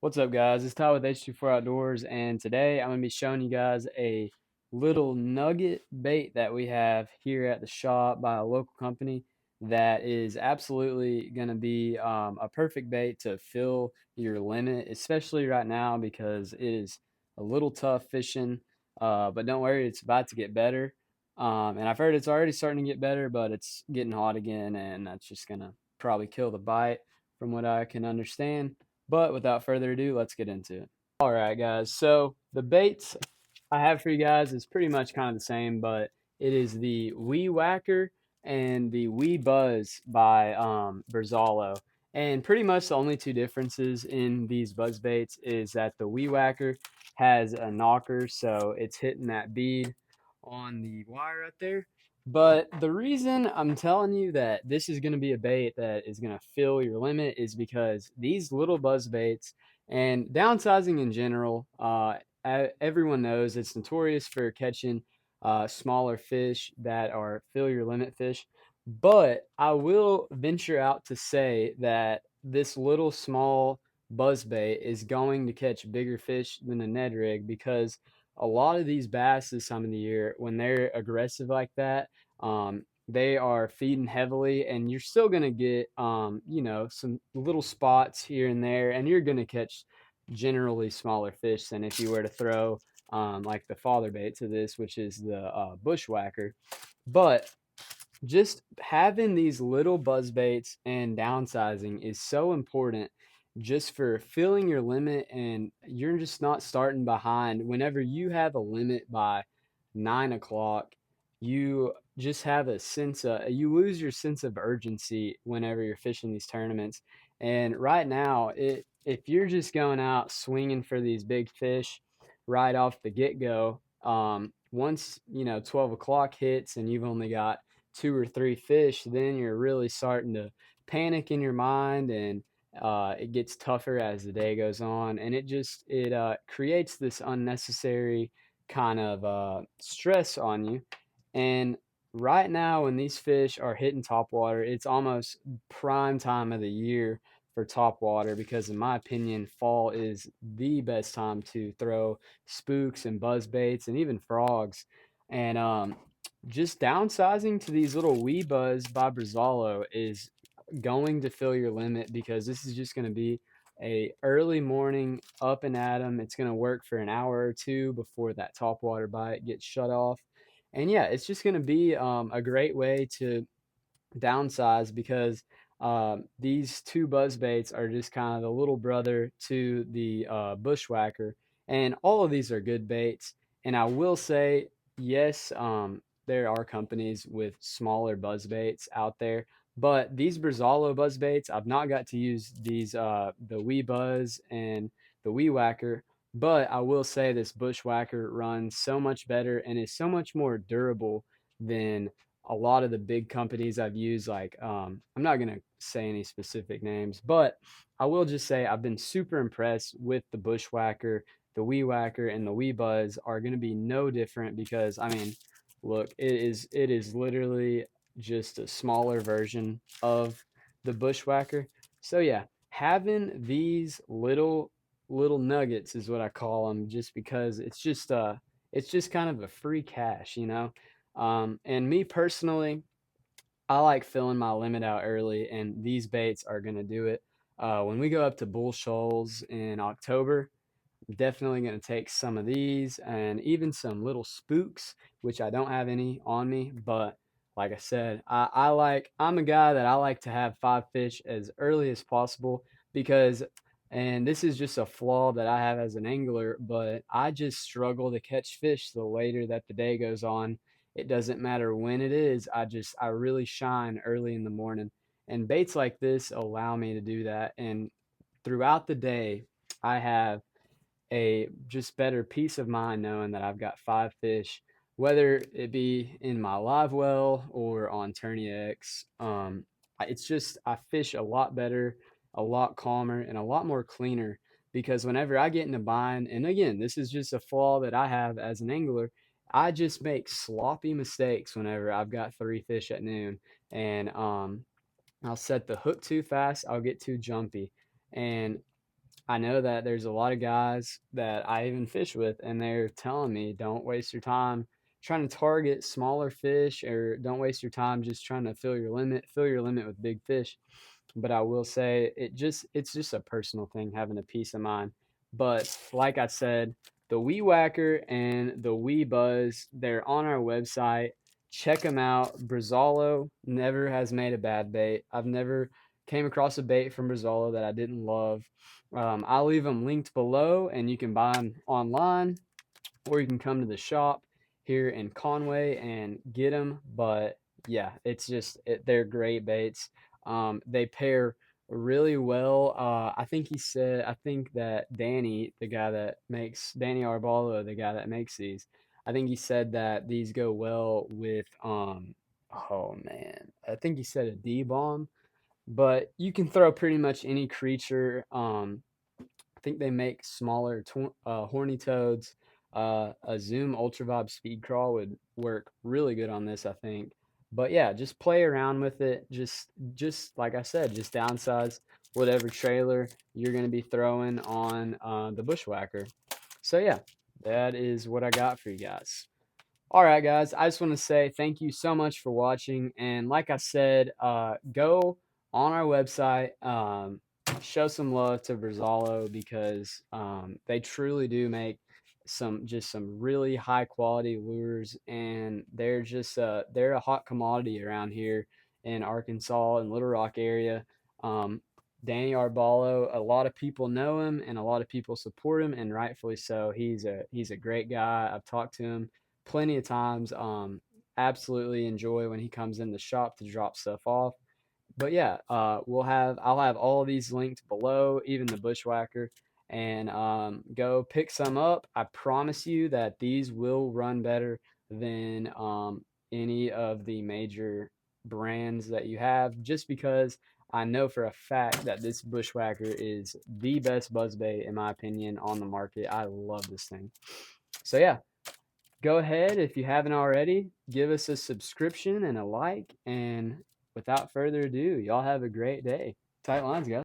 What's up, guys? It's Ty with H24 Outdoors, and today I'm going to be showing you guys a little nugget bait that we have here at the shop by a local company that is absolutely going to be a perfect bait to fill your limit, especially right now because it is a little tough fishing. But don't worry, it's about to get better. And I've heard it's already starting to get better, but it's getting hot again, and that's just going to probably kill the bite from what I can understand. But without further ado, let's get into it. All right, guys. So the baits I have for you guys is pretty much kind of the same, but it is the Wee Whacker and the Wee Buzz by Berzalo. And pretty much the only two differences in these buzz baits is that the Wee Whacker has a knocker, so it's hitting that bead on the wire right there. But the reason I'm telling you that this is going to be a bait that is going to fill your limit is because these little buzz baits and downsizing in general, everyone knows it's notorious for catching smaller fish that are fill your limit fish. But I will venture out to say that this little small buzz bait is going to catch bigger fish than a Ned rig because a lot of these bass this time of the year, when they're aggressive like that, they are feeding heavily, and you're still gonna get, some little spots here and there, and you're gonna catch generally smaller fish than if you were to throw like the father bait to this, which is the bushwhacker. But just having these little buzz baits and downsizing is so important just for filling your limit, and you're just not starting behind. Whenever you have a limit by 9 o'clock, you just have a sense of, you lose your sense of urgency whenever you're fishing these tournaments. And right now, if you're just going out swinging for these big fish right off the get-go, once 12 o'clock hits and you've only got two or three fish, then you're really starting to panic in your mind, and it gets tougher as the day goes on, and it creates this unnecessary kind of stress on you. And right now, when these fish are hitting top water, it's almost prime time of the year for top water because, in my opinion, fall is the best time to throw spooks and buzz baits and even frogs. And just downsizing to these little wee buzz by Brazalo is going to fill your limit because this is just going to be a early morning up and at 'em. It's going to work for an hour or two before that top water bite gets shut off. And yeah, it's just going to be a great way to downsize because these two buzz baits are just kind of the little brother to the bushwhacker, and all of these are good baits. And I will say, yes, there are companies with smaller buzz baits out there, but these Brazalo buzz baits, I've not got to use these the Wee Buzz and the Wee Whacker. But I will say this bushwhacker runs so much better and is so much more durable than a lot of the big companies I've used. Like, I'm not gonna say any specific names, but I will just say I've been super impressed with the Bushwhacker, the Wee Whacker, and the Wee Buzz are gonna be no different because I mean, look, it is literally just a smaller version of the Bushwhacker. So yeah, having these little nuggets is what I call them, just because it's just kind of a free cash. And me personally, I like filling my limit out early, and these baits are going to do it. When we go up to Bull Shoals in October, I'm definitely going to take some of these and even some little spooks, which I don't have any on me. But like I said, I'm a guy that I like to have five fish as early as possible because, and this is just a flaw that I have as an angler, but I just struggle to catch fish the later that the day goes on. It doesn't matter when it is. I really shine early in the morning, and baits like this allow me to do that. And throughout the day, I have a just better peace of mind knowing that I've got five fish, whether it be in my live well or on Tourney X. It's just I fish a lot better, a lot calmer, and a lot more cleaner because whenever I get in a bind, and again, this is just a flaw that I have as an angler, I just make sloppy mistakes whenever I've got three fish at noon, and I'll set the hook too fast, I'll get too jumpy, and I know that there's a lot of guys that I even fish with, and they're telling me, don't waste your time trying to target smaller fish, or don't waste your time just trying to fill your limit with big fish. But I will say it's just a personal thing, having a peace of mind. But like I said, the Wee Whacker and the Wee Buzz, they're on our website. Check them out. Brazalo never has made a bad bait. I've never came across a bait from Brazalo that I didn't love. I'll leave them linked below, and you can buy them online, or you can come to the shop here in Conway and get them. But yeah, they're great baits. They pair really well. I think that Danny Arbalo, the guy that makes these, I think he said that these go well with, oh man, I think he said a D bomb, but you can throw pretty much any creature. I think they make smaller horny toads. A Zoom Ultra Vibe Speed Crawl would work really good on this, I think. But yeah, just play around with it. Just like I said, just downsize whatever trailer you're going to be throwing on the Bushwhacker. So yeah, that is what I got for you guys. All right, guys. I just want to say thank you so much for watching. And like I said, go on our website, show some love to Brazalo, because they truly do make some really high quality lures, and they're a hot commodity around here in Arkansas and Little Rock area. Um, Danny Arbalo, a lot of people know him and a lot of people support him, and rightfully so. He's a great guy. I've talked to him plenty of times. Absolutely enjoy when he comes in the shop to drop stuff off. But yeah, I'll have all of these linked below, even the Bushwhacker, and go pick some up. I promise you that these will run better than any of the major brands that you have, just because I know for a fact that this Bushwhacker is the best buzzbait, in my opinion, on the market. I love this thing. So yeah, go ahead, if you haven't already, give us a subscription and a like. And without further ado, y'all have a great day. Tight lines, guys.